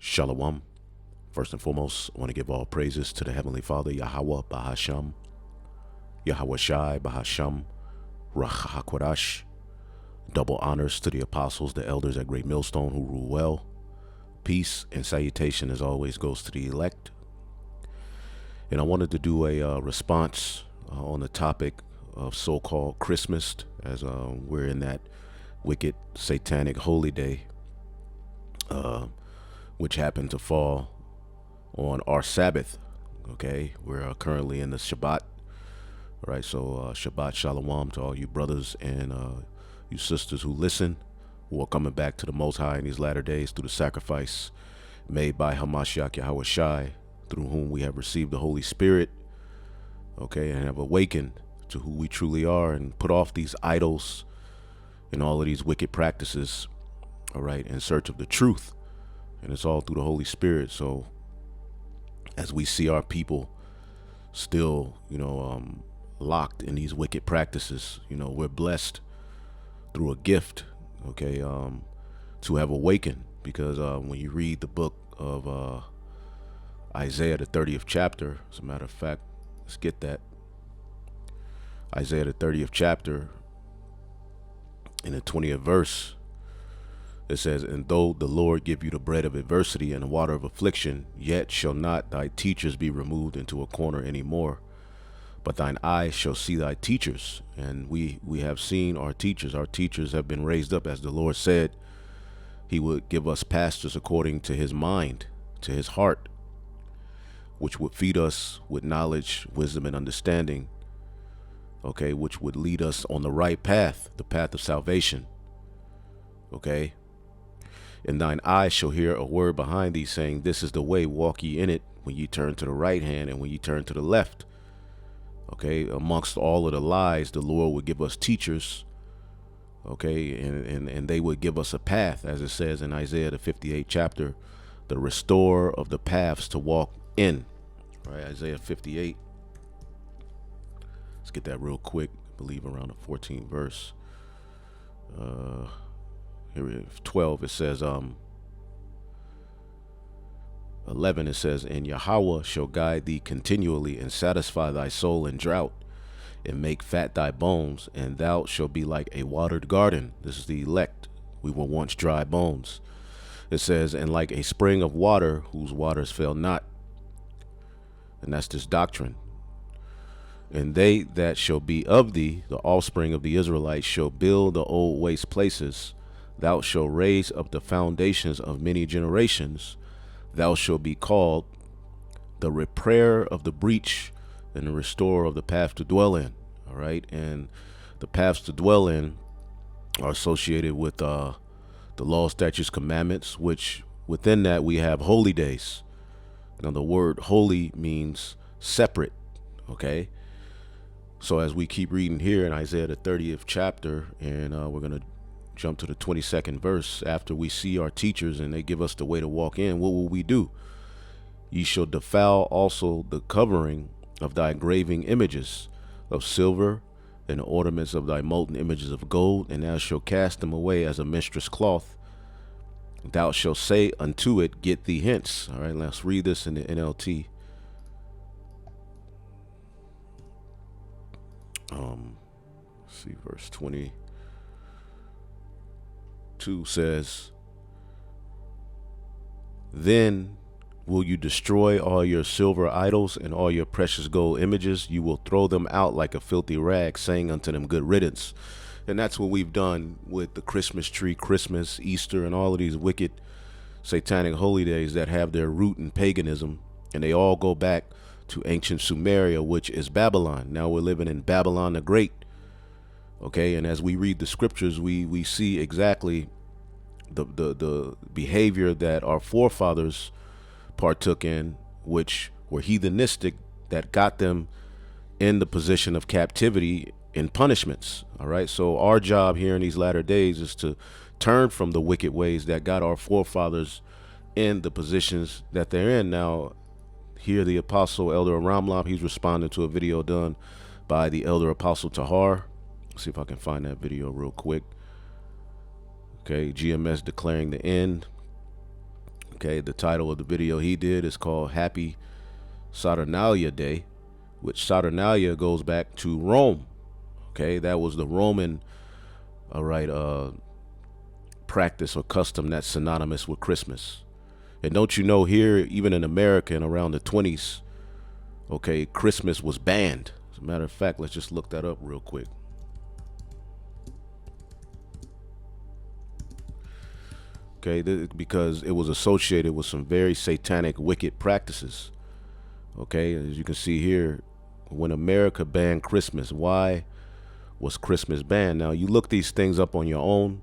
Shalom. First and foremost, I want to give all praises to the Heavenly Father, Yahweh Bahasham, Yahweh Shai Bahasham, Rachahakwadash. Double honors to the apostles, the elders at Great Millstone who rule well. Peace and salutation as always goes to the elect. And I wanted to do a response on the topic of so-called Christmas, as we're in that wicked satanic holy day, which happened to fall on our Sabbath. Okay, we're currently in the Shabbat. All right, so Shabbat Shalom to all you brothers and you sisters who listen, who are coming back to the Most High in these latter days through the sacrifice made by Hamashiach Yahweh Shai, through whom we have received the Holy Spirit, okay, and have awakened to who we truly are and put off these idols and all of these wicked practices, all right, in search of the truth. And it's all through the Holy Spirit. So as we see our people still, locked in these wicked practices, we're blessed through a gift, okay, to have awakened. Because when you read the book of Isaiah, the 30th chapter, as a matter of fact, let's get that. Isaiah, the 30th chapter, in the 20th verse, it says, "And though the Lord give you the bread of adversity and the water of affliction, yet shall not thy teachers be removed into a corner any more. But thine eyes shall see thy teachers." And we have seen our teachers. Our teachers have been raised up, as the Lord said he would give us pastors according to his mind, to his heart, which would feed us with knowledge, wisdom, and understanding, okay, which would lead us on the right path, the path of salvation, okay. "And thine eyes shall hear a word behind thee, saying, This is the way, walk ye in it, when ye turn to the right hand and when ye turn to the left." Okay, amongst all of the lies, the Lord would give us teachers, okay, and they would give us a path, as it says in Isaiah, the 58th chapter, the restorer of the paths to walk in, right? Isaiah 58. Let's get that real quick. I believe around the 14th verse. Here it is, 12. It says, 11, it says, "And Yahweh shall guide thee continually, and satisfy thy soul in drought, and make fat thy bones, and thou shalt be like a watered garden." This is the elect. We were once dry bones. It says, "And like a spring of water, whose waters fail not." And that's this doctrine. "And they that shall be of thee, the offspring of the Israelites, shall build the old waste places. Thou shalt raise up the foundations of many generations. Thou shalt be called the repairer of the breach and the restorer of the path to dwell in." All right. And the paths to dwell in are associated with the law, statutes, commandments, which within that we have holy days. Now the word holy means separate. Okay. So as we keep reading here in Isaiah, the 30th chapter, and we're going to jump to the 22nd verse. After we see our teachers and they give us the way to walk in, what will we do? "Ye shall defile also the covering of thy graving images of silver, and the ornaments of thy molten images of gold, and thou shalt cast them away as a mistress cloth. Thou shalt say unto it, Get thee hence." All right, let's read this in the NLT. Let's see, verse 22 says, "Then will you destroy all your silver idols and all your precious gold images. You will throw them out like a filthy rag, saying unto them, Good riddance." And that's what we've done with the Christmas tree, Christmas, Easter, and all of these wicked satanic holy days that have their root in paganism. And they all go back to ancient Sumeria, which is Babylon. Now we're living in Babylon the Great. Okay, and as we read the scriptures, we see exactly the behavior that our forefathers partook in, which were heathenistic, that got them in the position of captivity and punishments. All right, so our job here in these latter days is to turn from the wicked ways that got our forefathers in the positions that they're in. Now, here the Apostle Elder Ramlab, he's responding to a video done by the Elder Apostle Tahar. See if I can find that video real quick. Okay, GMS declaring the end. Okay, the title of the video he did is called Happy Saturnalia Day, which Saturnalia goes back to Rome. Okay, that was the Roman, all right, practice or custom that's synonymous with Christmas. And don't you know, here, even in America, in around the 20s, okay, Christmas was banned. As a matter of fact, let's just look that up real quick. Okay, because it was associated with some very satanic, wicked practices. Okay, as you can see here, when America banned Christmas, why was Christmas banned? Now, you look these things up on your own,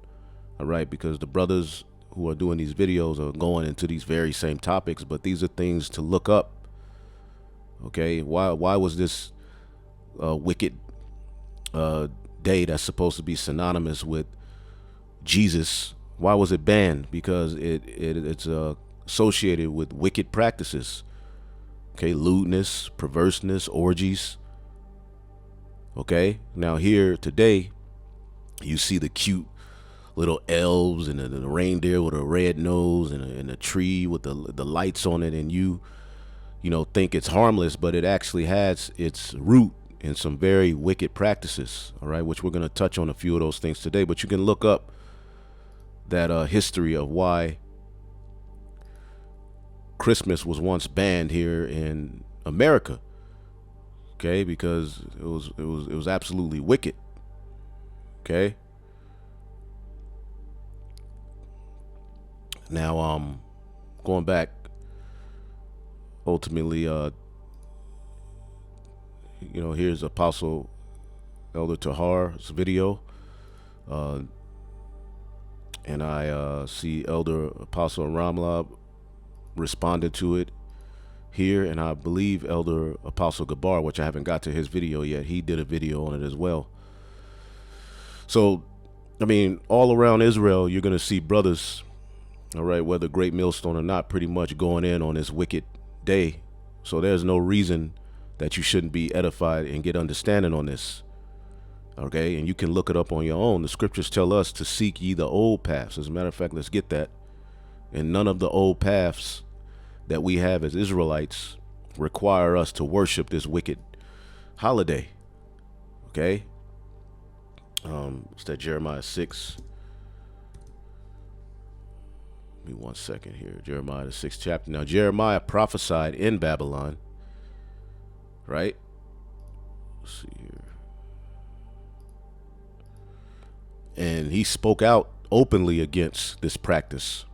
all right, because the brothers who are doing these videos are going into these very same topics, but these are things to look up. Okay, why was this wicked day that's supposed to be synonymous with Jesus, why was it banned? Because it's associated with wicked practices. Okay, lewdness, perverseness, orgies. Okay, now here today, you see the cute little elves and the reindeer with a red nose and a tree with the lights on it, and you know, think it's harmless, but it actually has its root in some very wicked practices. All right, which we're going to touch on a few of those things today. But you can look up that history of why Christmas was once banned here in America. Okay, because it was absolutely wicked. Okay. Now, going back, ultimately, you know, here's Apostle Elder Tahar's video, and I see Elder Apostle Ramlab responded to it here, and I believe Elder Apostle Gabar, which I haven't got to his video yet, he did a video on it as well. So, I mean, all around Israel, you're going to see brothers, all right, whether Great Millstone or not, pretty much going in on this wicked day. So there's no reason that you shouldn't be edified and get understanding on this. Okay, and you can look it up on your own. The scriptures tell us to seek ye the old paths. As a matter of fact, let's get that. And none of the old paths that we have as Israelites require us to worship this wicked holiday. Okay, it's that Jeremiah 6. Give me 1 second here. Jeremiah, the 6th chapter. Now, Jeremiah prophesied in Babylon, right? Let's see here. And he spoke out openly against this practice.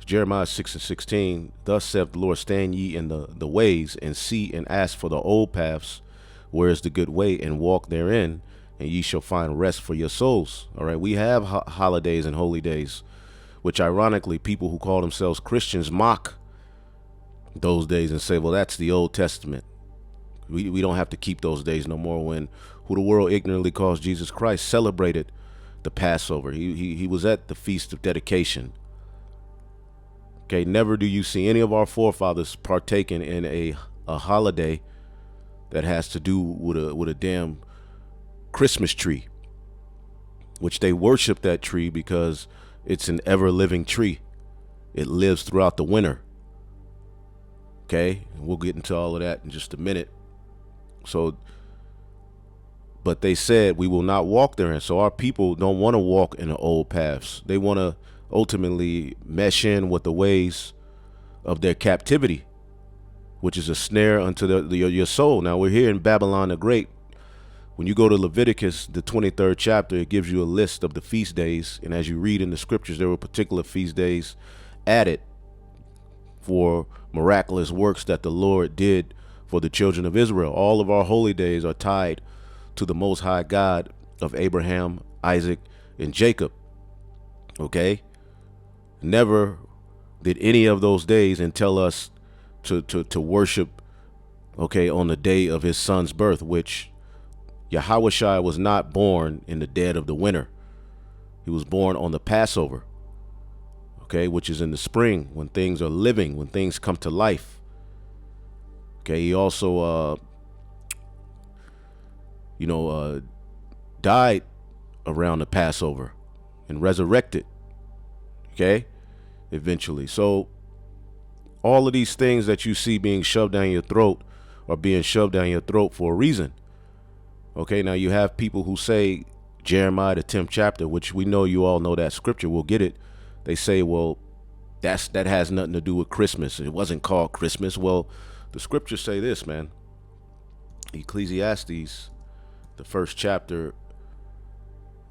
Jeremiah 6:16. Thus saith the Lord, stand ye in the ways, and see and ask for the old paths, where is the good way, and walk therein, and ye shall find rest for your souls. All right, we have holidays and holy days, which ironically people who call themselves Christians mock those days and say, well, that's the Old Testament. We don't have to keep those days no more, when who the world ignorantly calls Jesus Christ celebrated the Passover. He was at the Feast of Dedication. Okay, never do you see any of our forefathers partaking in a holiday that has to do with a damn Christmas tree, which they worship that tree because it's an ever-living tree. It lives throughout the winter. Okay, and we'll get into all of that in just a minute. So, but they said we will not walk therein. So our people don't want to walk in the old paths. They want to ultimately mesh in with the ways of their captivity, which is a snare unto your soul. Now, we're here in Babylon the Great. When you go to Leviticus, the 23rd chapter, it gives you a list of the feast days. And as you read in the scriptures, there were particular feast days added for miraculous works that the Lord did for the children of Israel. All of our holy days are tied to the Most High God of Abraham, Isaac, and Jacob. Okay? Never did any of those days entail us to worship, okay, on the day of his son's birth, which Yahushua was not born in the dead of the winter. He was born on the Passover, okay, which is in the spring, when things are living, when things come to life. Okay, he also, died around the Passover and resurrected. Okay, eventually. So all of these things that you see being shoved down your throat are being shoved down your throat for a reason. Okay, now you have people who say Jeremiah, the 10th chapter, which we know you all know that scripture. We'll get it. They say, well, that has nothing to do with Christmas. It wasn't called Christmas. Well, the scriptures say this, man. Ecclesiastes, the 1st chapter,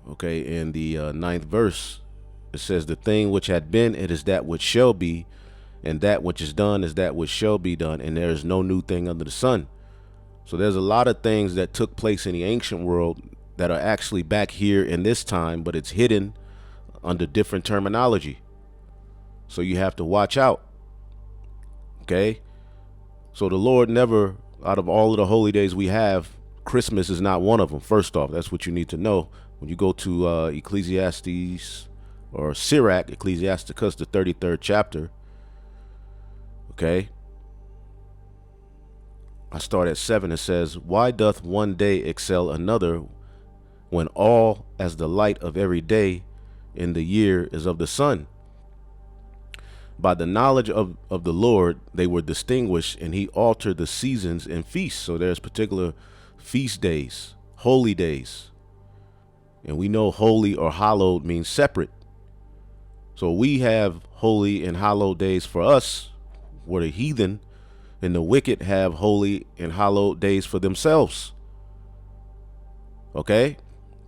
okay, in the 9th verse, it says, the thing which had been, it is that which shall be, and that which is done is that which shall be done, and there is no new thing under the sun. So there's a lot of things that took place in the ancient world that are actually back here in this time, but it's hidden under different terminology. So you have to watch out. Okay? So the Lord never, out of all of the holy days we have, Christmas is not one of them. First off, that's what you need to know. When you go to Ecclesiastes or Sirach, Ecclesiasticus, the 33rd chapter, okay? I start at 7. It says, why doth one day excel another when all as the light of every day in the year is of the sun? By the knowledge of the Lord, they were distinguished, and he altered the seasons and feasts. So there's particular feast days, holy days. And we know holy or hallowed means separate. So we have holy and hallowed days for us, where the heathen and the wicked have holy and hallowed days for themselves. Okay?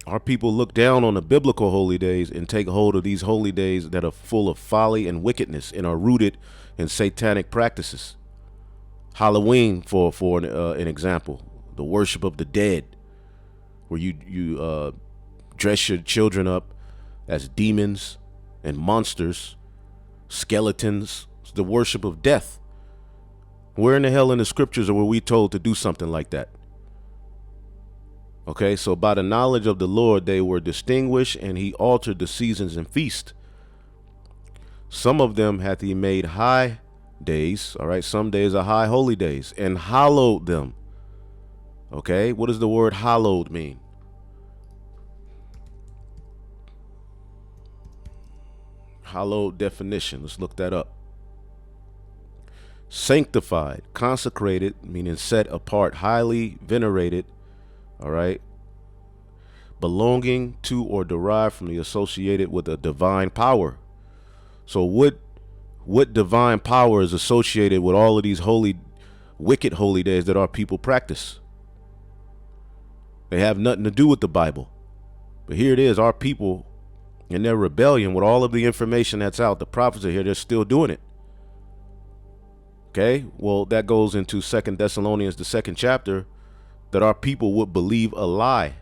Our people look down on the biblical holy days and take hold of these holy days that are full of folly and wickedness and are rooted in satanic practices. Halloween, for an example, the worship of the dead, where you dress your children up as demons and monsters, skeletons, the worship of death. Where in the hell in the scriptures were we told to do something like that? Okay, so by the knowledge of the Lord, they were distinguished, and he altered the seasons and feast. Some of them hath he made high days. All right, some days are high holy days, and hallowed them. Okay, what does the word hallowed mean? Hallowed definition. Let's look that up. Sanctified, consecrated, meaning set apart, highly venerated. All right. Belonging to or derived from the associated with a divine power. So what divine power is associated with all of these wicked holy days that our people practice? They have nothing to do with the Bible. But here it is, our people in their rebellion, with all of the information that's out, the prophets are here, they're still doing it. Okay, well, that goes into 2 Thessalonians, the 2nd chapter, that our people would believe a lie.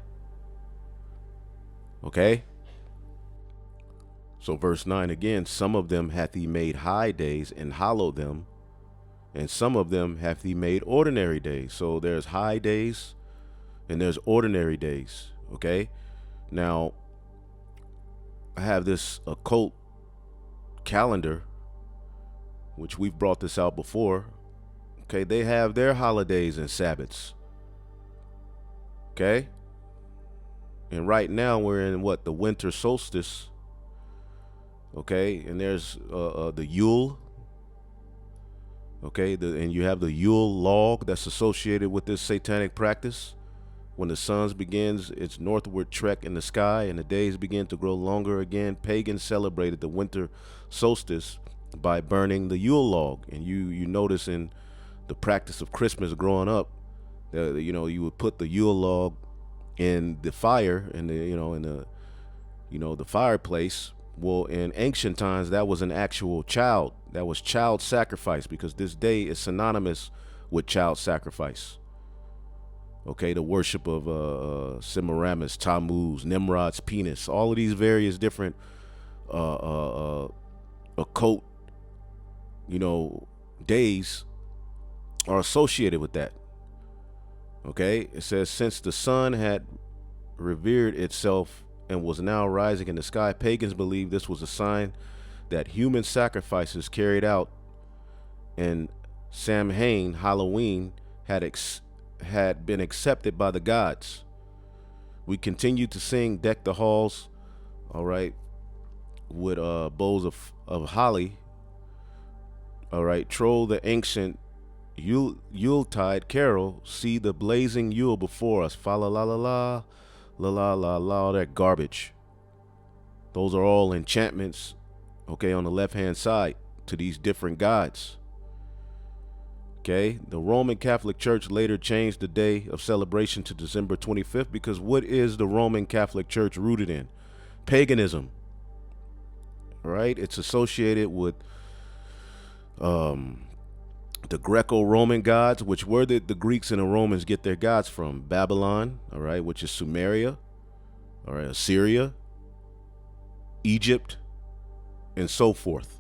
Okay? So verse 9 again, some of them hath he made high days and hallowed them, and some of them hath he made ordinary days. So there's high days and there's ordinary days. Okay? Now, I have this occult calendar, which we've brought this out before. Okay, they have their holidays and Sabbaths. Okay, and right now we're in the winter solstice. Okay, and there's the Yule. Okay, and you have the Yule log that's associated with this satanic practice. When the sun begins its northward trek in the sky and the days begin to grow longer again, pagans celebrated the winter solstice by burning the Yule log. And you notice in the practice of Christmas growing up, you would put the Yule log in the fire, in the fireplace. Well, in ancient times, that was an actual child. That was child sacrifice, because this day is synonymous with child sacrifice. Okay, the worship of Semiramis, Tammuz, Nimrod's penis, all of these various different occult, days are associated with that. Okay, it says, since the sun had revered itself and was now rising in the sky, pagans believed this was a sign that human sacrifices carried out in Samhain, Halloween, had been accepted by the gods. We continued to sing, deck the halls, all right, with boughs of of holly, all right, troll the ancient Yuletide carol, see the blazing Yule before us, fa la la la la, la la la la, all that garbage. Those are all enchantments, okay, on the left-hand side to these different gods. Okay, the Roman Catholic Church later changed the day of celebration to December 25th because what is the Roman Catholic Church rooted in? Paganism, right? It's associated with the Greco-Roman gods, which where did the Greeks and the Romans get their gods from? Babylon, all right, which is Sumeria, all right, Assyria, Egypt, and so forth.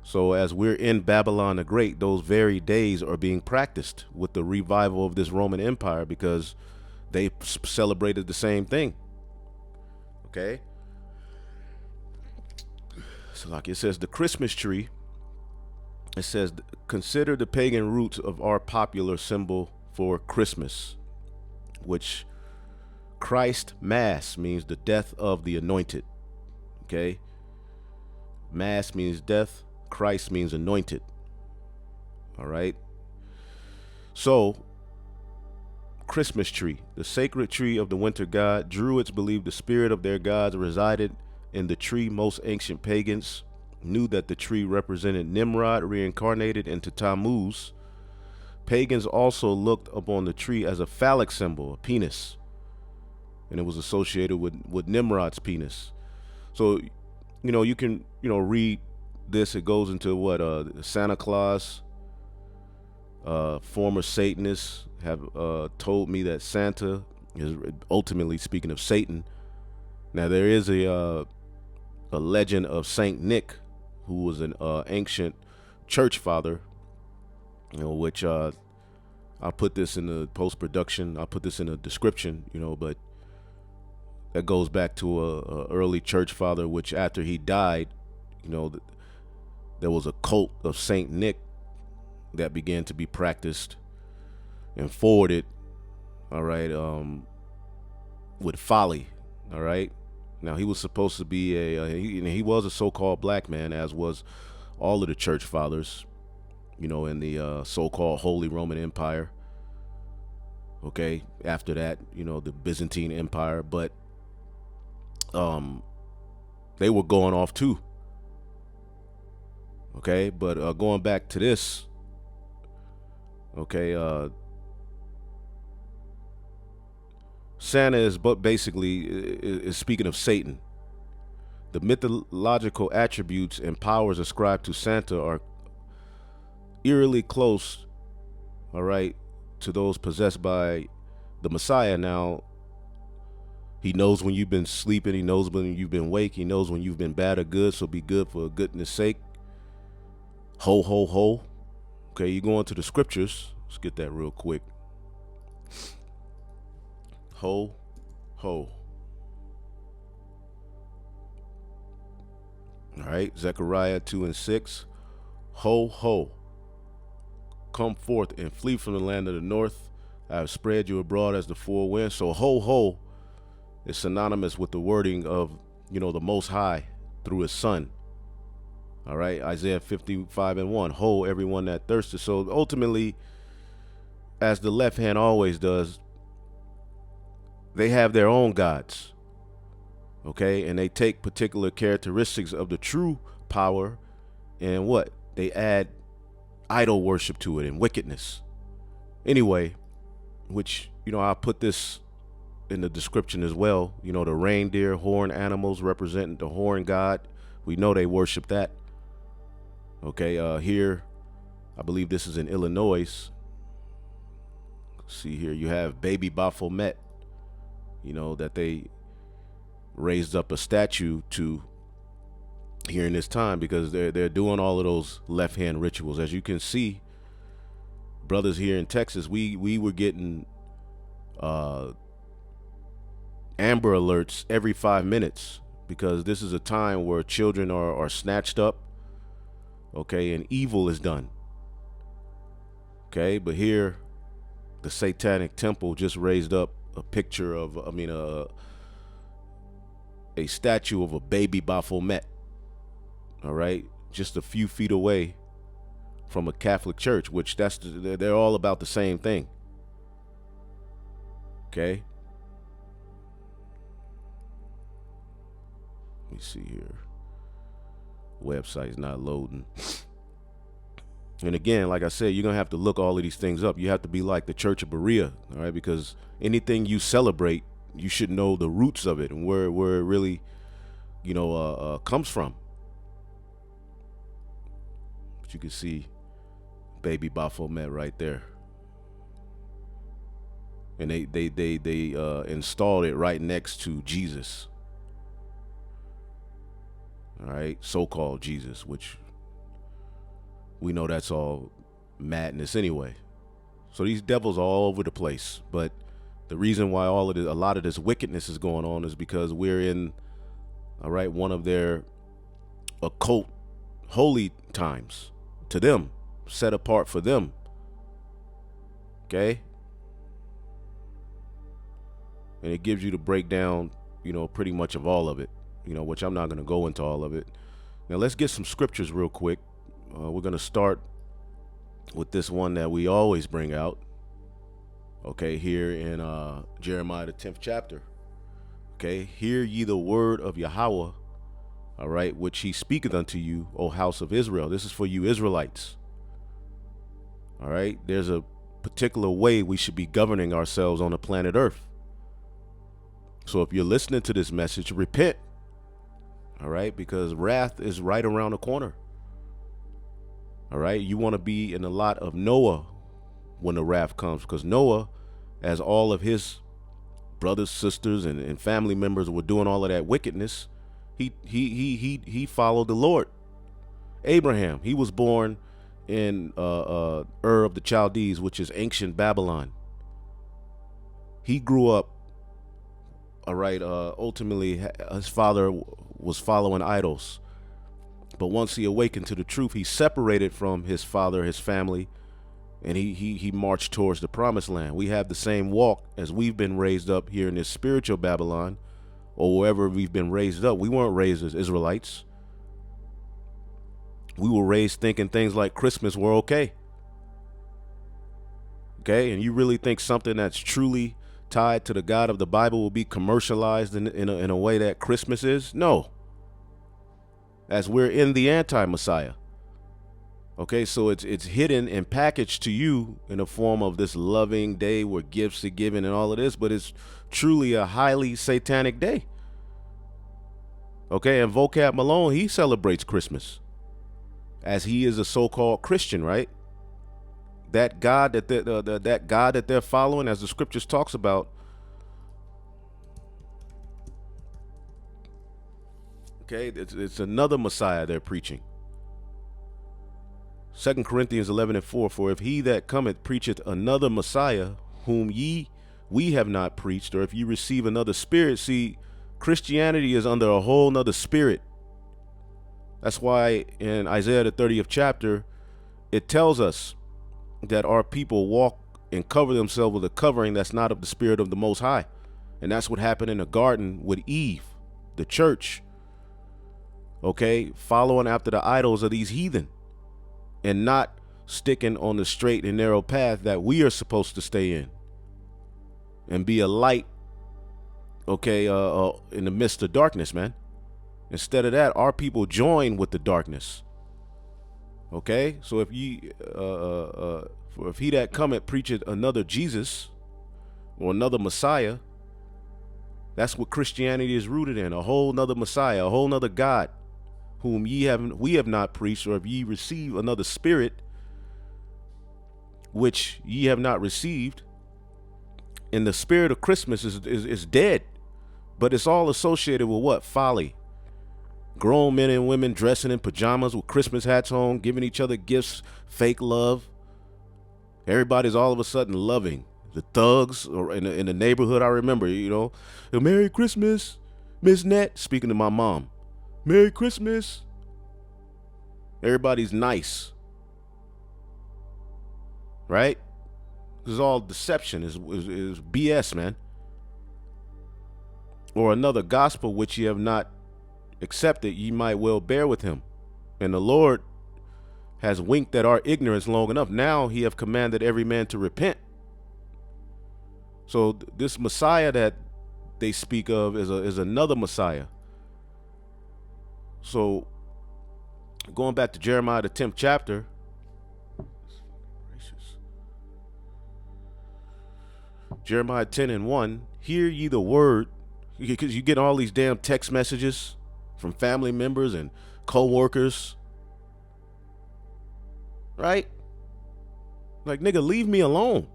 So as we're in Babylon the Great, those very days are being practiced with the revival of this Roman Empire because they celebrated the same thing. Okay. So like it says, the Christmas tree, it says, consider the pagan roots of our popular symbol for Christmas, which Christ Mass means the death of the anointed. Okay. Mass means death. Christ means anointed. All right. So, Christmas tree, the sacred tree of the winter god. Druids believed the spirit of their gods resided in the tree. Most ancient pagans knew that the tree represented Nimrod reincarnated into Tammuz. Pagans also looked upon the tree as a phallic symbol, a penis, and it was associated with Nimrod's penis. So, you can, read this. It goes into what Santa Claus, former Satanists have told me that Santa is ultimately speaking of Satan. Now there is a legend of Saint Nick, who was an ancient church father, which I'll put this in the post-production. I'll put this in the description, but that goes back to a early church father, which after he died, there was a cult of Saint Nick that began to be practiced and forwarded, all right, with folly, all right. Now he was supposed to be he was a so-called black man, as was all of the church fathers, in the so-called Holy Roman Empire. Okay, after that, the Byzantine Empire, but they were going off too. Okay, but going back to this, okay, Santa is basically speaking of Satan. The mythological attributes and powers ascribed to Santa are eerily close, all right, to those possessed by the Messiah. Now, he knows when you've been sleeping. He knows when you've been awake. He knows when you've been bad or good, so be good for goodness sake. Ho, ho, ho. Okay, you go into the scriptures. Let's get that real quick. Ho, ho. All right, Zechariah 2:6. Ho, ho. Come forth and flee from the land of the north. I have spread you abroad as the four winds. So ho, ho is synonymous with the wording of, the Most High through his son. All right, Isaiah 55:1. Ho, everyone that thirsteth. So ultimately, as the left hand always does, they have their own gods. Okay, and they take particular characteristics of the true power and what? They add idol worship to it and wickedness. Anyway, which, I'll put this in the description as well. The reindeer, horn animals representing the horn god. We know they worship that. Okay, here, I believe this is in Illinois. See here, you have baby Baphomet, that they raised up a statue to here in this time because they're doing all of those left-hand rituals. As you can see, brothers here in Texas, we were getting Amber Alerts every 5 minutes because this is a time where children are snatched up, okay, and evil is done. Okay, but here, the Satanic Temple just raised up a picture of, a statue of a baby Baphomet. all right, just a few feet away from a Catholic church, which they're all about the same thing. Okay. Let me see here. Website's not loading. And again, like I said, you're going to have to look all of these things up. You have to be like the Church of Berea, all right? Because anything you celebrate, you should know the roots of it and where it really, comes from. But you can see baby Baphomet right there. And they installed it right next to Jesus. All right, so-called Jesus, which we know that's all madness anyway. So these devils are all over the place. But the reason why a lot of this wickedness is going on is because we're in, all right, one of their occult holy times to them, set apart for them. Okay? And it gives you the breakdown, pretty much of all of it, which I'm not going to go into all of it. Now let's get some scriptures real quick. We're going to start with this one that we always bring out. Okay, here in Jeremiah the 10th chapter. Okay, hear ye the word of Yahweh, all right, which he speaketh unto you, O house of Israel. This is for you Israelites. All right, there's a particular way we should be governing ourselves on the planet Earth. So if you're listening to this message, repent. All right, because wrath is right around the corner. All right, you want to be in the lot of Noah when the wrath comes, because Noah, as all of his brothers, sisters, and family members were doing all of that wickedness, he followed the Lord. Abraham, he was born in Ur of the Chaldees, which is ancient Babylon. He grew up, all right, ultimately his father was following idols. But once he awakened to the truth, he separated from his father, his family, and he marched towards the promised land. We have the same walk as we've been raised up here in this spiritual Babylon, or wherever we've been raised up. We weren't raised as Israelites. We were raised thinking things like Christmas were okay. Okay, and you really think something that's truly tied to the God of the Bible will be commercialized in a way that Christmas is? No. As we're in the anti-Messiah. Okay, so it's hidden and packaged to you in the form of this loving day where gifts are given and all of this, but it's truly a highly satanic day. Okay, and Vocab Malone, he celebrates Christmas as he is a so-called Christian, right? That God that they're following, as the scriptures talks about. Okay, it's another Messiah they're preaching. 2 Corinthians 11:4, for if he that cometh preacheth another Messiah, whom we have not preached, or if you receive another spirit, see, Christianity is under a whole nother spirit. That's why in Isaiah the 30th chapter, it tells us that our people walk and cover themselves with a covering that's not of the spirit of the Most High. And that's what happened in the garden with Eve, the church. Okay, following after the idols of these heathen and not sticking on the straight and narrow path that we are supposed to stay in and be a light, okay, in the midst of darkness, man. Instead of that, our people join with the darkness. Okay, so if he that cometh preacheth another Jesus or another Messiah, that's what Christianity is rooted in, a whole nother Messiah, a whole nother God, whom we have not preached, or if ye receive another spirit, which ye have not received. And the spirit of Christmas is dead, but it's all associated with what? Folly. Grown men and women dressing in pajamas with Christmas hats on, giving each other gifts, fake love. Everybody's all of a sudden loving. The thugs or in the neighborhood, I remember, Merry Christmas, Miss Net, speaking to my mom. Merry Christmas. Everybody's nice. Right? This is all deception, is BS, man. Or another gospel which ye have not accepted, ye might well bear with him. And the Lord has winked at our ignorance long enough. Now he have commanded every man to repent. So this Messiah that they speak of is another Messiah. So going back to Jeremiah, the 10th chapter. Jeremiah 10:1, hear ye the word, because you get all these damn text messages from family members and co-workers, right? Like, nigga, leave me alone.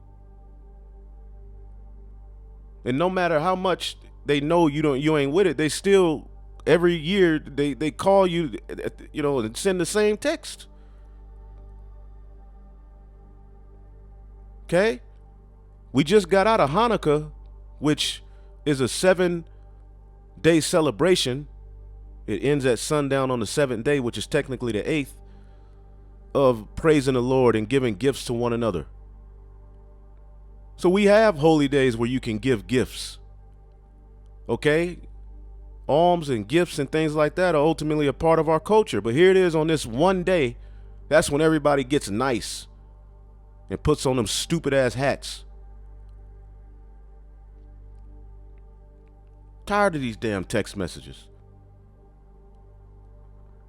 And no matter how much they know you ain't with it, they still every year they call you, and send the same text. Okay? We just got out of Hanukkah, which is a 7-day celebration. It ends at sundown on the 7th day, which is technically the 8th, of praising the Lord and giving gifts to one another. So we have holy days where you can give gifts. Okay? Alms and gifts and things like that are ultimately a part of our culture. But here it is on this one day, that's when everybody gets nice and puts on them stupid ass hats. Tired of these damn text messages.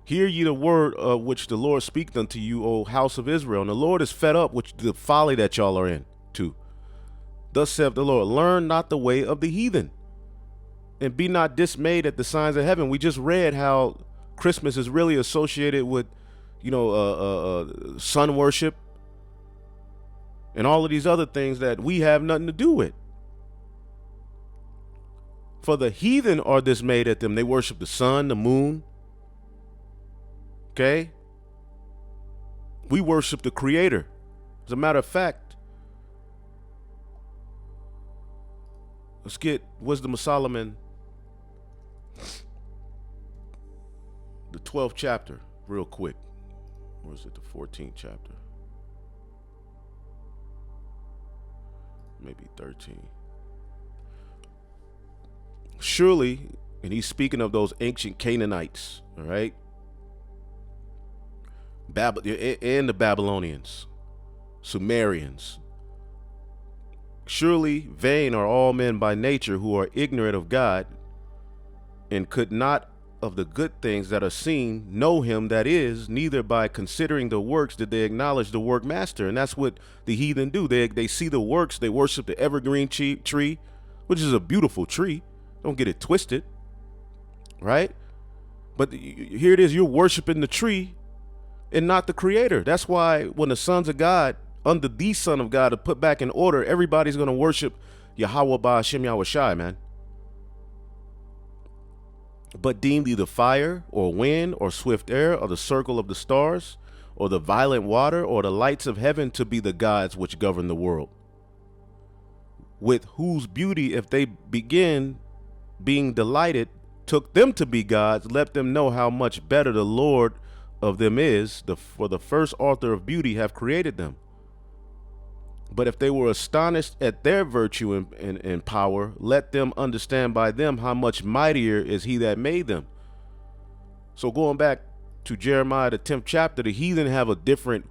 Hear ye the word which the Lord speaketh unto you, O house of Israel. And the Lord is fed up with the folly that y'all are in too. Thus saith the Lord, learn not the way of the heathen, and be not dismayed at the signs of heaven. We just read how Christmas is really associated with, sun worship and all of these other things that we have nothing to do with. For the heathen are dismayed at them. They worship the sun, the moon. Okay? We worship the Creator. As a matter of fact, let's get Wisdom of Solomon, the 12th chapter, real quick. Or is it the 14th chapter? Maybe 13. Surely, and he's speaking of those ancient Canaanites, all right? And the Babylonians, Sumerians. Surely vain are all men by nature who are ignorant of God, and could not of the good things that are seen know him that is, neither by considering the works did they acknowledge the work master. And that's what the heathen do. They see the works, they worship the evergreen tree, which is a beautiful tree. Don't get it twisted, right? But here it is, you're worshiping the tree and not the Creator. That's why when the sons of God, under the Son of God, are put back in order, everybody's going to worship Yahweh Ba'ashem Yahushai, man. But deem thee the fire, or wind, or swift air, or the circle of the stars, or the violent water, or the lights of heaven to be the gods which govern the world, with whose beauty, if they begin being delighted, took them to be gods, let them know how much better the Lord of them is, for the first author of beauty have created them. But if they were astonished at their virtue and power, let them understand by them how much mightier is he that made them. So going back to Jeremiah, the 10th chapter, the heathen have a different,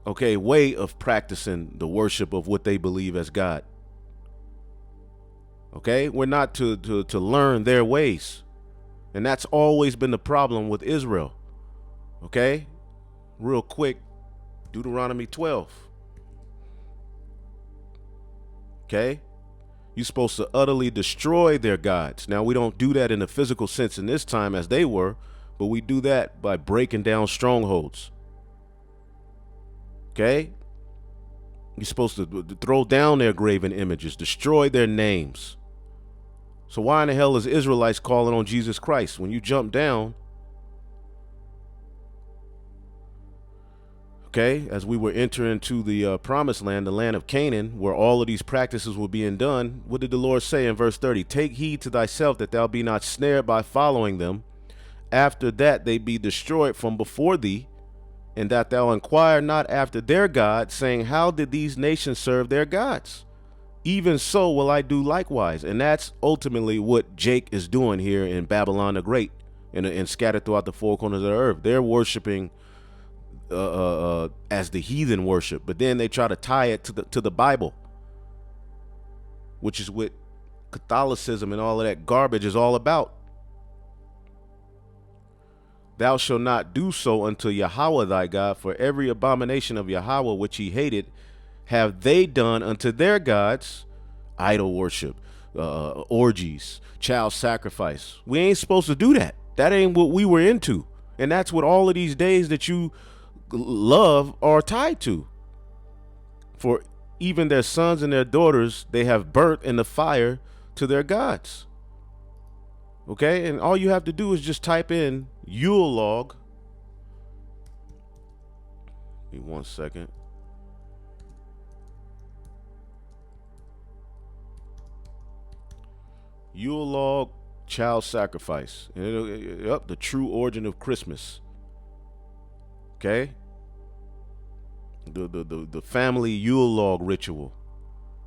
way of practicing the worship of what they believe as God. Okay, we're not to learn their ways. And that's always been the problem with Israel. Okay, real quick, Deuteronomy 12. Okay, you're supposed to utterly destroy their gods. Now, we don't do that in a physical sense in this time as they were, but we do that by breaking down strongholds. Okay, you're supposed to throw down their graven images, destroy their names. So why in the hell is Israelites calling on Jesus Christ? When you jump down, as we were entering into the promised land, the land of Canaan, where all of these practices were being done, what did the Lord say in verse 30? Take heed to thyself that thou be not snared by following them. After that they be destroyed from before thee, and that thou inquire not after their gods, saying, how did these nations serve their gods? Even so will I do likewise. And that's ultimately what Jake is doing here in Babylon the Great, and scattered throughout the four corners of the earth. They're worshiping as the heathen worship, but then they try to tie it to the Bible, which is what Catholicism and all of that garbage is all about. Thou shalt not do so unto Yahweh thy God, for every abomination of Yahweh which he hated have they done unto their gods, idol worship, orgies, child sacrifice. We ain't supposed to do that. That ain't what we were into. And that's what all of these days that you love are tied to. For even their sons and their daughters they have burnt in the fire to their gods. Okay, and all you have to do is just type in Yule log. Give me 1 second. Yule log child sacrifice. And yep, the true origin of Christmas. Okay? The family Yule log ritual,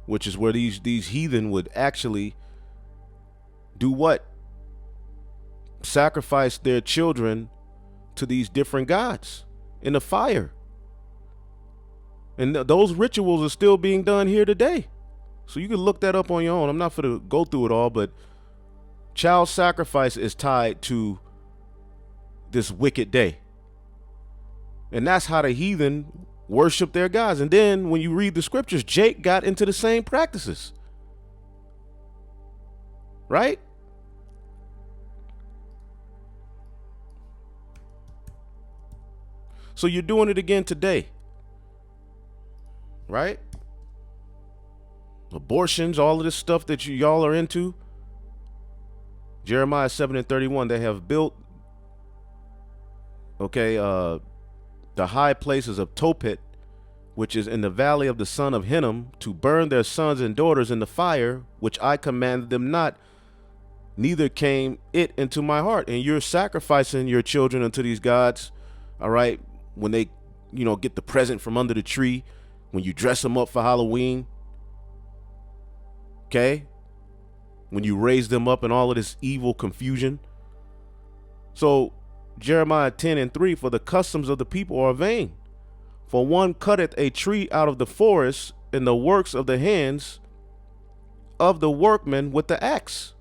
which is where these heathen would actually do what? Sacrifice their children to these different gods in the fire. And those rituals are still being done here today. So you can look that up on your own. I'm not going to go through it all, but child sacrifice is tied to this wicked day. And that's how the heathen worship their gods. And then when you read the scriptures, Jake got into the same practices. Right? So you're doing it again today. Right? Abortions, all of this stuff that y'all are into. Jeremiah 7:31, they have built, the high places of Tophet, which is in the valley of the son of Hinnom, to burn their sons and daughters in the fire, which I commanded them not, neither came it into my heart. And you're sacrificing your children unto these gods, all right, when they, get the present from under the tree, when you dress them up for Halloween, okay, when you raise them up in all of this evil confusion. So Jeremiah 10:3, for the customs of the people are vain. For one cutteth a tree out of the forest in the works of the hands of the workmen with the axe.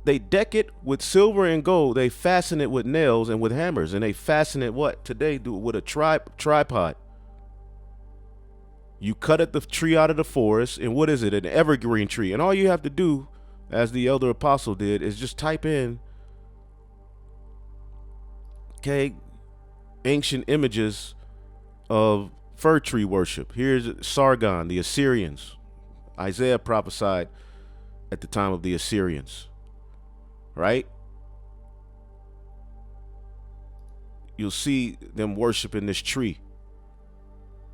They deck it with silver and gold. They fasten it with nails and with hammers. And they fasten it what? Today do it with a tripod. You cut the tree out of the forest, and what is it? An evergreen tree. And all you have to do, as the elder apostle did, is just type in, ancient images of fir tree worship. Here's Sargon, the Assyrians. Isaiah prophesied at the time of the Assyrians, right? You'll see them worshiping this tree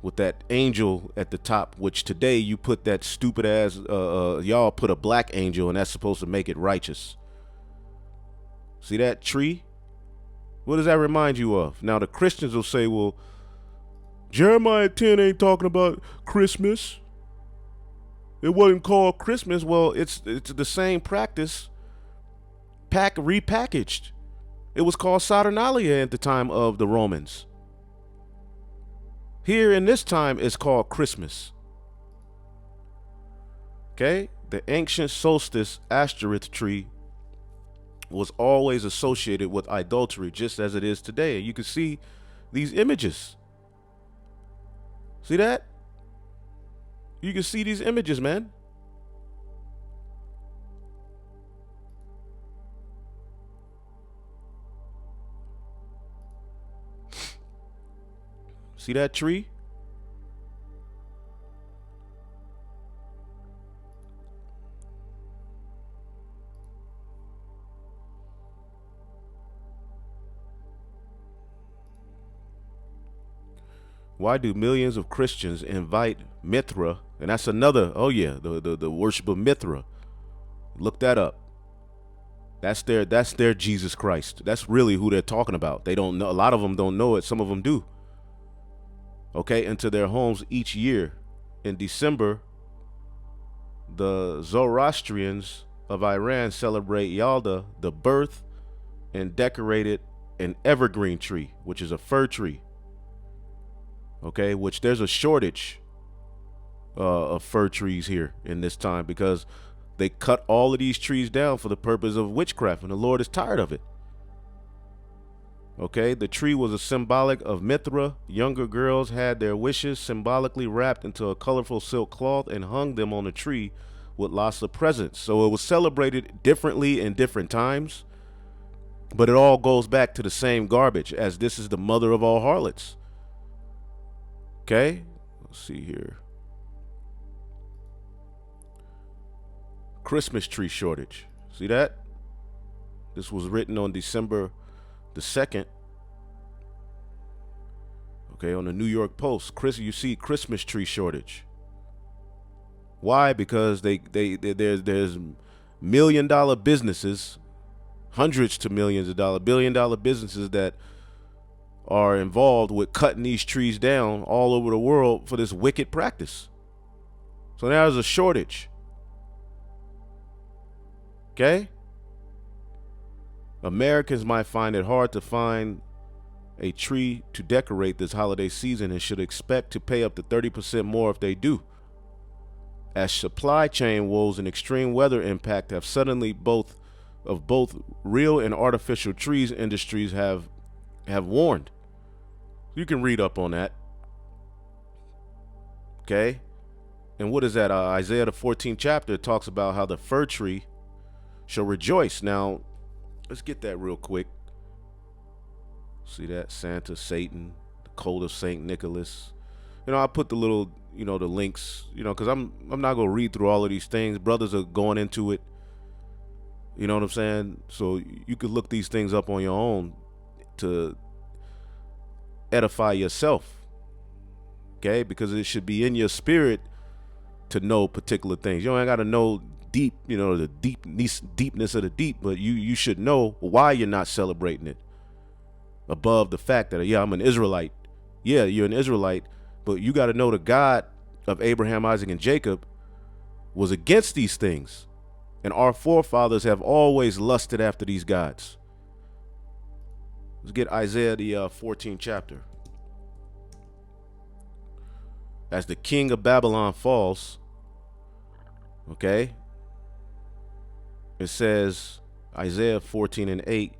with that angel at the top, which today you put that stupid ass, y'all put a black angel, and that's supposed to make it righteous. See that tree? What does that remind you of? Now the Christians will say, well, Jeremiah 10 ain't talking about Christmas. It wasn't called Christmas. Well, it's the same practice, repackaged. It was called Saturnalia at the time of the Romans. Here in this time, it's called Christmas. Okay? The ancient solstice asterisk tree was always associated with idolatry, just as it is today. And you can see these images. See that? You can see these images, man. See that tree? Why do millions of Christians invite Mithra? And that's another, the worship of Mithra. Look that up. That's their Jesus Christ. That's really who they're talking about. They don't know. A lot of them don't know it. Some of them do. Okay, into their homes each year. In December, the Zoroastrians of Iran celebrate Yalda, the birth and decorated an evergreen tree, which is a fir tree. Okay, which there's a shortage of fir trees here in this time because they cut all of these trees down for the purpose of witchcraft, and the Lord is tired of it. Okay, the tree was a symbolic of Mithra. Younger girls had their wishes symbolically wrapped into a colorful silk cloth and hung them on a tree with lots of presents. So it was celebrated differently in different times, but it all goes back to the same garbage, as this is the mother of all harlots. Okay, let's see here. Christmas tree shortage. See that? This was written on December the 2nd. Okay, on the New York Post. You see Christmas tree shortage. Why? Because there's $1 million businesses, hundreds to millions of dollars, $1 billion businesses that are involved with cutting these trees down all over the world for this wicked practice. So now there's a shortage. Okay? Americans might find it hard to find a tree to decorate this holiday season and should expect to pay up to 30% more if they do, as supply chain woes and extreme weather impact have suddenly both real and artificial trees industries have warned. You can read up on that. Okay? And what is that? Isaiah the 14th chapter talks about how the fir tree shall rejoice. Now, let's get that real quick. See that? Santa, Satan, the cult of Saint Nicholas. I put the little, the links, because I'm not going to read through all of these things. Brothers are going into it. You know what I'm saying? So you could look these things up on your own to edify yourself. Okay? Because it should be in your spirit to know particular things. You ain't got to know deep, the deepness of the deep, but you should know why you're not celebrating it. Above the fact that, I'm an Israelite. Yeah, you're an Israelite, but you got to know the God of Abraham, Isaac, and Jacob was against these things. And our forefathers have always lusted after these gods. Let's get Isaiah the 14th chapter. As the king of Babylon falls, okay, it says, Isaiah 14:8,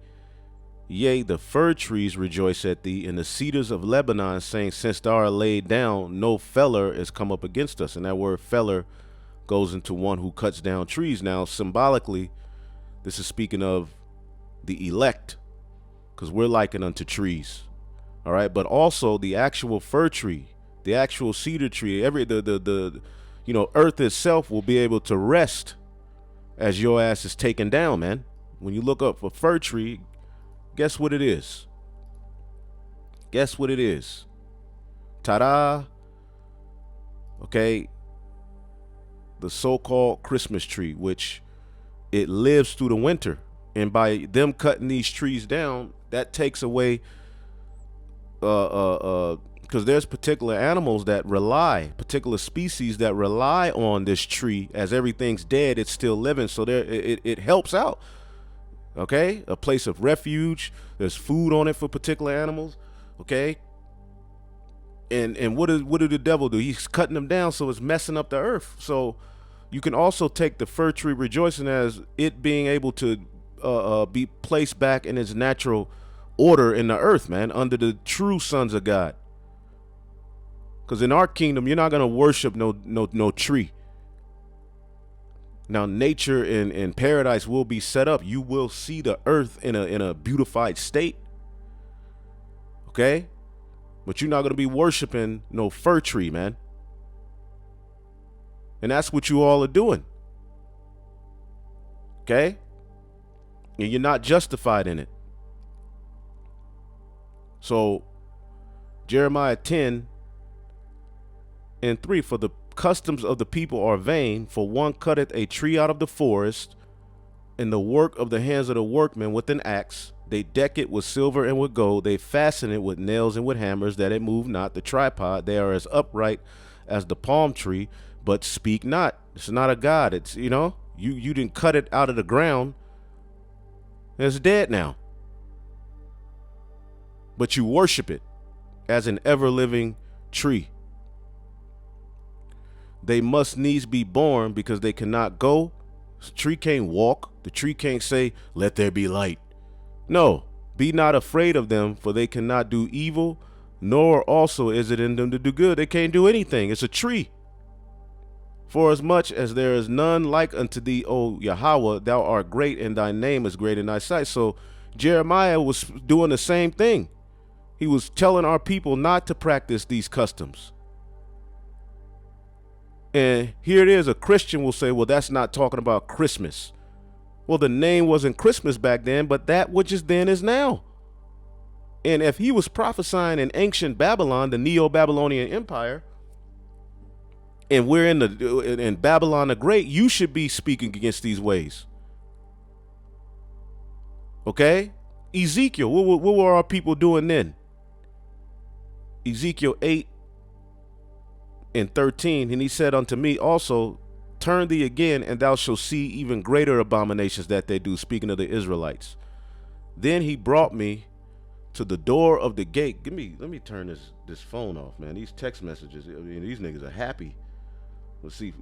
yea, the fir trees rejoice at thee, and the cedars of Lebanon, saying, since thou art laid down, no feller is come up against us. And that word feller goes into one who cuts down trees. Now, symbolically, this is speaking of the elect, because we're likened unto trees. All right, but also the actual fir tree, the actual cedar tree, earth itself will be able to rest as your ass is taken down, man. When you look up for fir tree, guess what it is? Guess what it is? Ta-da! Okay, the so-called Christmas tree, which it lives through the winter. And by them cutting these trees down, that takes away, because there's particular animals that rely, particular species that rely on this tree. As everything's dead, it's still living. So it helps out. Okay, a place of refuge. There's food on it for particular animals. Okay, and what did the devil do? He's cutting them down, so it's messing up the earth. So you can also take the fir tree rejoicing as it being able to be placed back in its natural order in the earth, man, under the true sons of God. Because in our kingdom, you're not gonna worship no tree. Now, nature in paradise will be set up. You will see the earth in a beautified state. Okay? But you're not going to be worshiping no fir tree, man. And that's what you all are doing. Okay? And you're not justified in it. So, Jeremiah 10:3, for the customs of the people are vain, for one cutteth a tree out of the forest, and the work of the hands of the workmen with an axe. They deck it with silver and with gold. They fasten it with nails and with hammers, that it move not. The tripod, they are as upright as the palm tree, but speak not. It's not a god. It's, you didn't cut it out of the ground. It's dead now. but you worship it as an ever-living tree. They must needs be born because they cannot go. The tree can't walk. The tree can't say, let there be light. No, be not afraid of them, for they cannot do evil, nor also is it in them to do good. They can't do anything. It's a tree. For as much as there is none like unto thee, O Yahweh, thou art great, and thy name is great in thy sight. So Jeremiah was doing the same thing. He was telling our people not to practice these customs. And here it is, a Christian will say, well, that's not talking about Christmas. Well, the name wasn't Christmas back then, but that which is then is now. And if he was prophesying in ancient Babylon, the Neo-Babylonian Empire, and we're in Babylon the Great, you should be speaking against these ways. Okay? Ezekiel, what were our people doing then? Ezekiel 8 and 13, and he said unto me also, turn thee again, and thou shalt see even greater abominations that they do, speaking of the Israelites. Then he brought me to the door of the gate. Let me turn this phone off, man. These text messages, I mean, these niggas are happy. Let's see,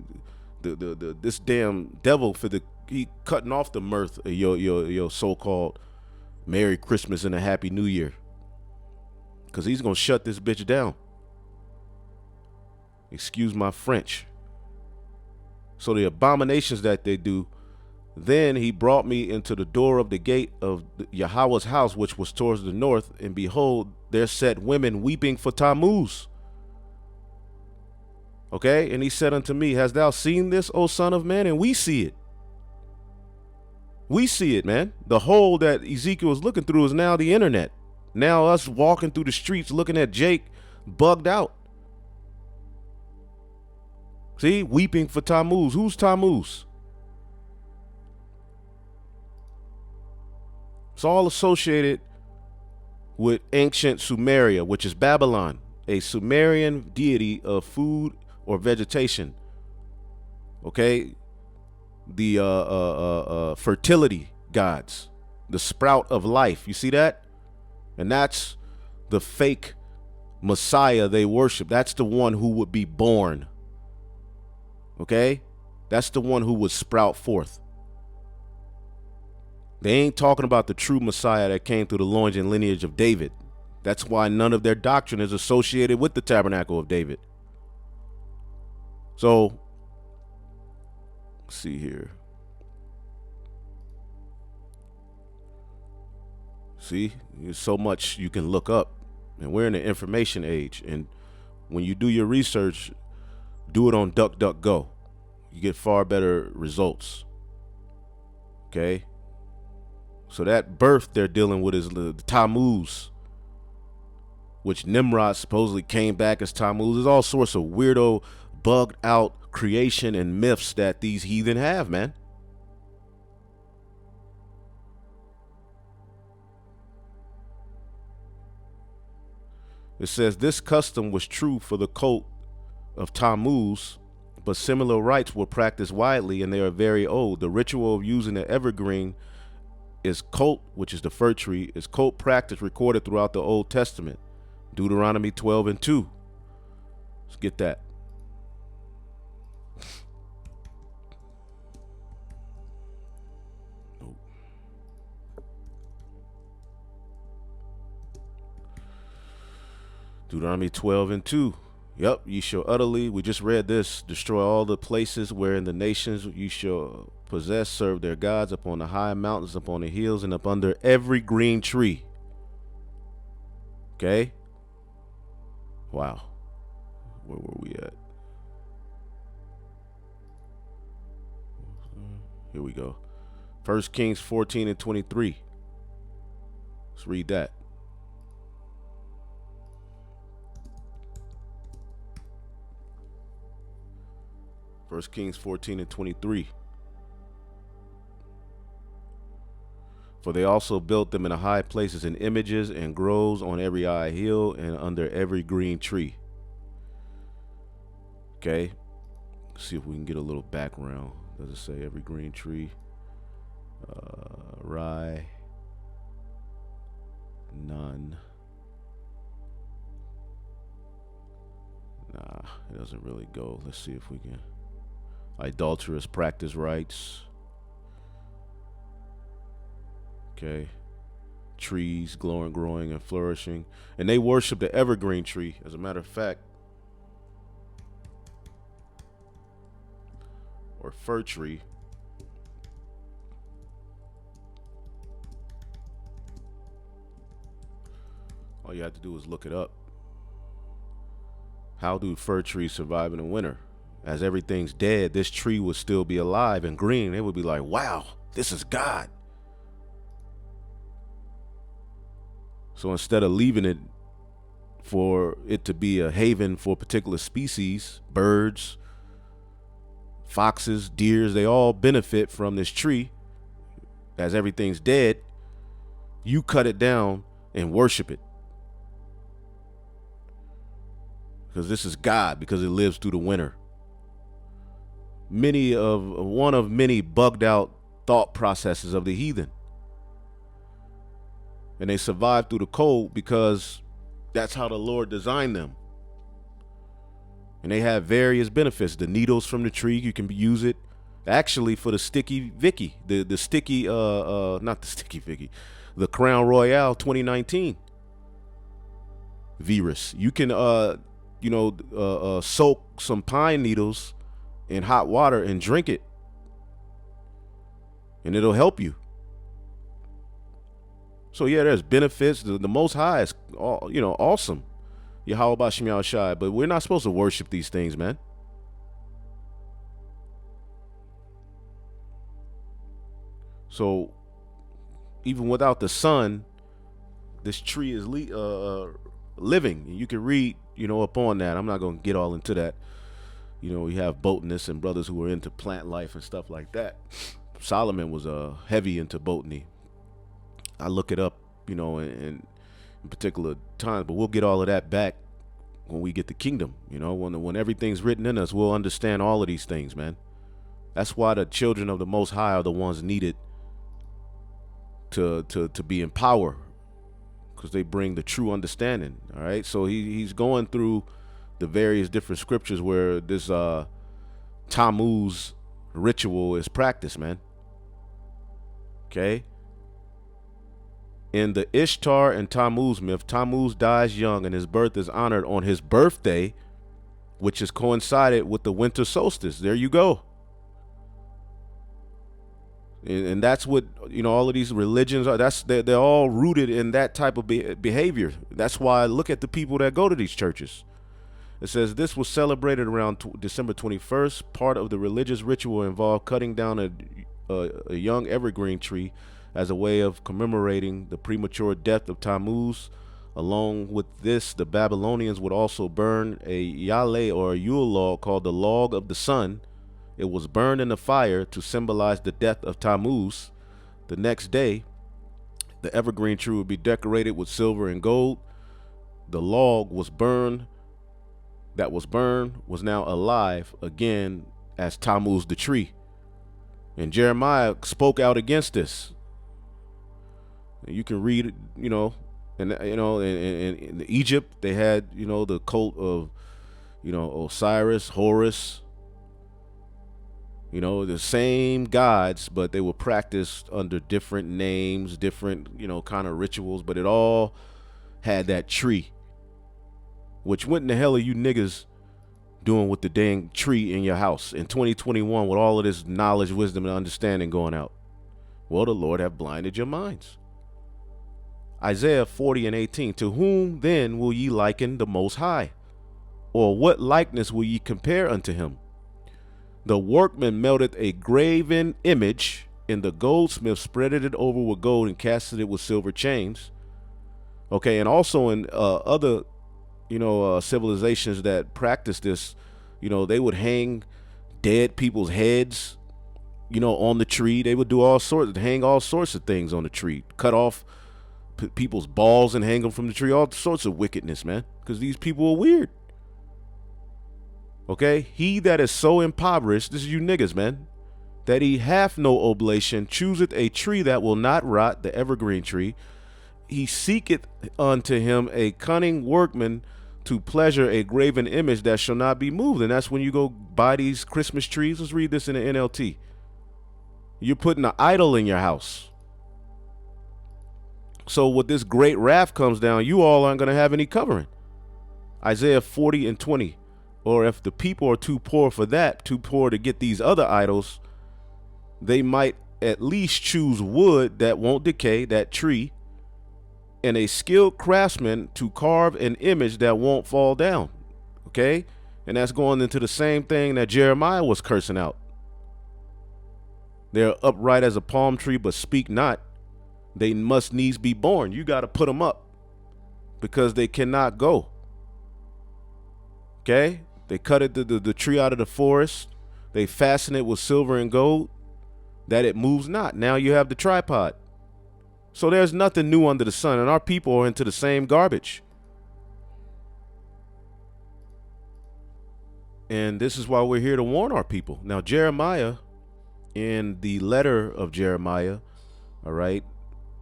this damn devil he cutting off the mirth of your so-called Merry Christmas and a Happy New Year, because he's gonna shut this bitch down. Excuse my French. So the abominations that they do. Then he brought me into the door of the gate of Yahweh's house, which was towards the north, and behold, there sat women weeping for Tammuz. Okay, and he said unto me, hast thou seen this, O son of man? And we see it. We see it, man. The hole that Ezekiel was looking through is now the internet. Now us walking through the streets looking at Jake bugged out. See, weeping for Tammuz. Who's Tammuz? It's all associated with ancient Sumeria, which is Babylon, a Sumerian deity of food or vegetation. Okay, the fertility gods, the sprout of life. You see that? And that's the fake Messiah they worship. That's the one who would be born. Okay, that's the one who would sprout forth. They ain't talking about the true Messiah that came through the loins and lineage of David. That's why none of their doctrine is associated with the tabernacle of David. So, let's see here. See, there's so much you can look up, and we're in the information age. And when you do your research, do it on DuckDuckGo. You get far better results. Okay. So that birth they're dealing with is the Tammuz, which Nimrod supposedly came back as Tammuz. There's all sorts of weirdo, bugged out creation and myths that these heathen have, man. It says this custom was true for the cult of Tammuz, but similar rites were practiced widely and they are very old. The ritual of using the evergreen is cult, which is the fir tree, is cult practice recorded throughout the Old Testament. Deuteronomy 12 and 2. Let's get that. Deuteronomy 12 and 2. Yep, ye shall utterly, we just read this, destroy all the places wherein the nations you shall possess, serve their gods upon the high mountains, upon the hills, and up under every green tree. Okay? Wow. Where were we at? Here we go. 1 Kings 14 and 23. Let's read that. First Kings 14 and 23. For they also built them in the high places and images and groves on every high hill and under every green tree. Okay. Let's see if we can get a little background. Does it say every green tree? Rye. None. It doesn't really go. Let's see if we can. Idolatrous practice rites. Okay. Trees growing and flourishing. And they worship the evergreen tree. As a matter of fact, or fir tree. All you have to do is look it up. How do fir trees survive in the winter? As everything's dead, this tree would still be alive and green. It would be like, wow, this is God. So instead of leaving it for it to be a haven for particular species, birds, foxes, deers, they all benefit from this tree. As everything's dead, you cut it down and worship it. Because this is God, because it lives through the winter. One of many bugged out thought processes of the heathen. And they survive through the cold because that's how the Lord designed them. And they have various benefits. The needles from the tree, you can use it actually for the sticky Vicky, the sticky, not the sticky Vicky, the Crown Royale 2019 virus. You can, soak some pine needles in hot water and drink it, and it'll help you. So yeah, there's benefits. The Most High is, awesome. Yahweh Bashem Yahushai, but we're not supposed to worship these things, man. So even without the sun, this tree is living. You can read, up on that. I'm not going to get all into that. We have botanists and brothers who are into plant life and stuff like that. Solomon was heavy into botany. I look it up, in particular times, but we'll get all of that back when we get the kingdom. When everything's written in us, we'll understand all of these things, man. That's why the children of the Most High are the ones needed to be in power, because they bring the true understanding. All right, so he's going through the various different scriptures where this Tammuz ritual is practiced, man. Okay. In the Ishtar and Tammuz myth, Tammuz dies young and his birth is honored on his birthday, which is coincided with the winter solstice. There you go. And that's what, all of these religions are. They're all rooted in that type of behavior. That's why I look at the people that go to these churches. It says this was celebrated around December 21st. Part of the religious ritual involved cutting down a young evergreen tree as a way of commemorating the premature death of Tammuz. Along with this, the Babylonians would also burn a Yale or a Yule log called the log of the sun. It was burned in the fire to symbolize the death of Tammuz. The next day, the evergreen tree would be decorated with silver and gold. The log was burned was now alive again as Tammuz the tree. And Jeremiah spoke out against this. You can read it, in Egypt they had, the cult of, Osiris, Horus, the same gods, but they were practiced under different names, different, kind of rituals, but it all had that tree. Which, what in the hell are you niggas doing with the dang tree in your house in 2021 with all of this knowledge, wisdom, and understanding going out? Well, the Lord have blinded your minds. Isaiah 40:18, to whom then will ye liken the Most High? Or what likeness will ye compare unto him? The workman melted a graven image, and the goldsmith spreaded it over with gold and casted it with silver chains. Okay, and also in other, civilizations that practice this, they would hang dead people's heads, on the tree. They would do hang all sorts of things on the tree, cut off people's balls and hang them from the tree, all sorts of wickedness, man, because these people are weird. Okay, he that is so impoverished, this is you niggas, man, that he hath no oblation, chooseth a tree that will not rot, the evergreen tree. He seeketh unto him a cunning workman to pleasure a graven image that shall not be moved. And that's when you go buy these Christmas trees. Let's read this in the NLT. You're putting an idol in your house. So with this great wrath comes down, you all aren't going to have any covering. Isaiah 40:20. Or if the people are too poor for that, too poor to get these other idols, they might at least choose wood that won't decay, that tree, and a skilled craftsman to carve an image that won't fall down. Okay? And that's going into the same thing that Jeremiah was cursing out. They're upright as a palm tree, but speak not. They must needs be born. You got to put them up because they cannot go. Okay? They cut the tree out of the forest. They fasten it with silver and gold that it moves not. Now you have the tripod. So there's nothing new under the sun, and our people are into the same garbage. And this is why we're here to warn our people. Now, Jeremiah, in the letter of Jeremiah, all right,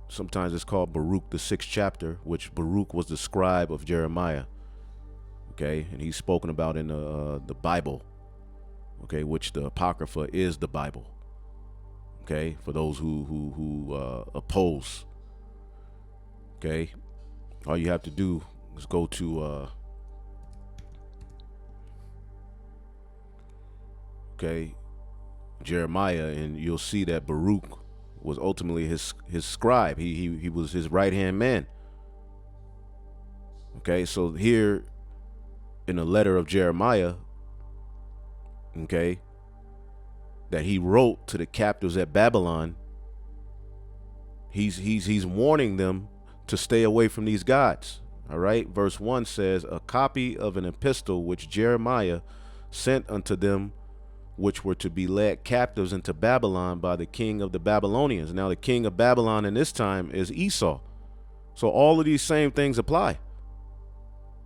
sometimes it's called Baruch, the 6th chapter, which Baruch was the scribe of Jeremiah. Okay, and he's spoken about in the Bible, okay, which the Apocrypha is the Bible. Okay, for those who oppose. Okay, all you have to do is go to Jeremiah, and you'll see that Baruch was ultimately his scribe. He was his right hand man. Okay, so here in the letter of Jeremiah, okay, that he wrote to the captives at Babylon, he's warning them to stay away from these gods. All right, verse 1 says, a copy of an epistle which Jeremiah sent unto them which were to be led captives into Babylon by the king of the Babylonians. Now the king of Babylon in this time is Esau. So all of these same things apply.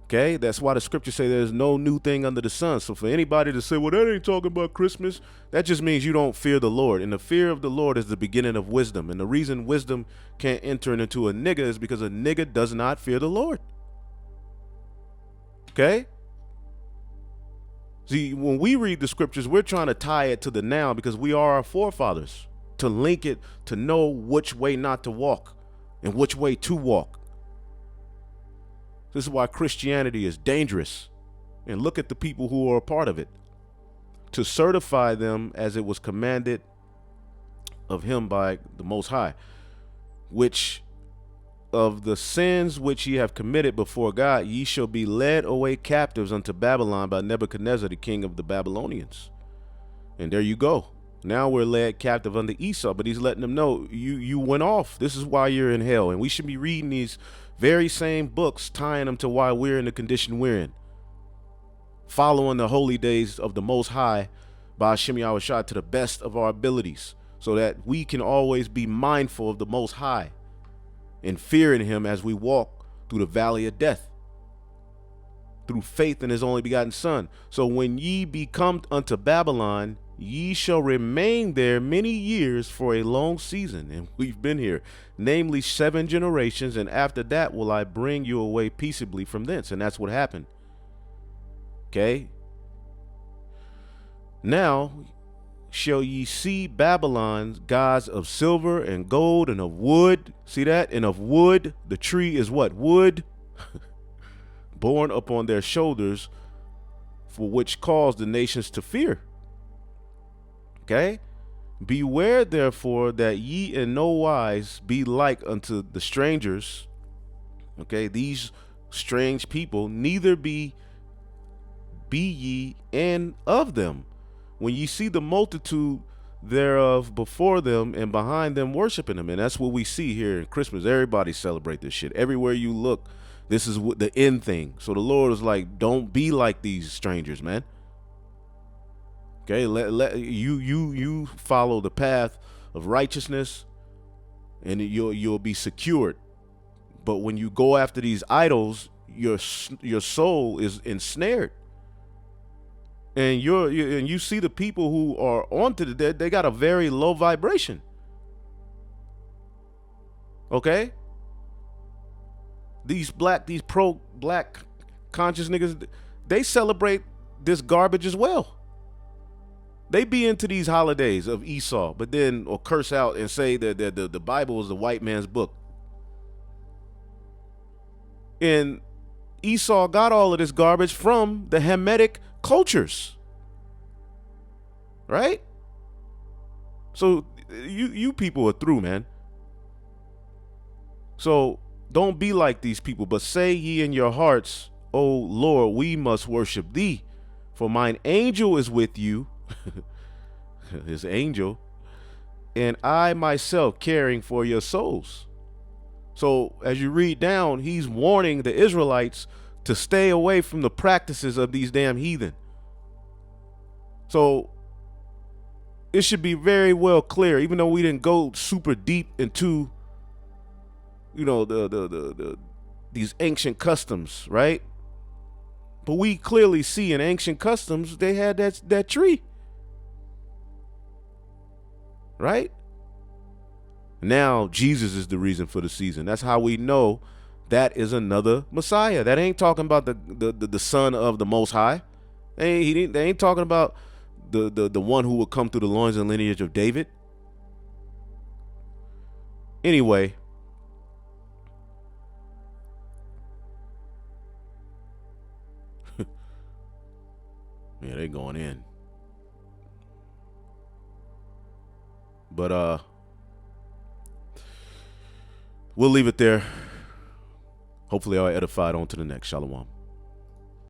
Okay, that's why the scriptures say there's no new thing under the sun. So for anybody to say, well, that ain't talking about Christmas, that just means you don't fear the Lord. And the fear of the Lord is the beginning of wisdom. And the reason wisdom can't enter into a nigga is because a nigga does not fear the Lord. Okay? See, when we read the scriptures, we're trying to tie it to the now because we are our forefathers, to link it, to know which way not to walk and which way to walk. This is why Christianity is dangerous. And look at the people who are a part of it. To certify them as it was commanded of him by the Most High, which of the sins which ye have committed before God, ye shall be led away captives unto Babylon by Nebuchadnezzar, the king of the Babylonians. And there you go. Now we're led captive unto Esau, but he's letting them know you went off. This is why you're in hell. And we should be reading these very same books, tying them to why we're in the condition we're in. Following the holy days of the Most High by Hashem Yahushua to the best of our abilities, so that we can always be mindful of the Most High and fearing him as we walk through the valley of death, through faith in his only begotten Son. So when ye be come unto Babylon, ye shall remain there many years for a long season. And we've been here, namely 7 generations. And after that will I bring you away peaceably from thence. And that's what happened. Okay. Now shall ye see Babylon's gods of silver and gold and of wood. See that? And of wood. The tree is what? Wood. Borne upon their shoulders, for which caused the nations to fear. Okay, beware therefore that ye in no wise be like unto the strangers. Okay, these strange people, neither be ye and of them. When ye see the multitude thereof before them and behind them worshiping them. And that's what we see here in Christmas. Everybody celebrate this shit. Everywhere you look, this is what the end thing. So the Lord is like, don't be like these strangers, man. Okay, let you follow the path of righteousness, and you'll be secured. But when you go after these idols, your soul is ensnared, and you see the people who are onto the dead. They got a very low vibration. Okay, these pro black conscious niggas, they celebrate this garbage as well. They be into these holidays of Esau, but then or curse out and say that the Bible is the white man's book. And Esau got all of this garbage from the Hamitic cultures, right? So you people are through, man. So don't be like these people, but say ye in your hearts, O Lord, we must worship thee, for mine angel is with you, his angel, and I myself caring for your souls. So as you read down, he's warning the Israelites to stay away from the practices of these damn heathen. So it should be very well clear, even though we didn't go super deep into, you know, these ancient customs, right? But we clearly see in ancient customs they had that tree, right? Now Jesus is the reason for the season. That's how we know that is another Messiah. That ain't talking about the son of the Most High. They ain't talking about the one who will come through the loins and lineage of David. Anyway, yeah, they going in. But we'll leave it there. Hopefully I edified on to the next. Shalom.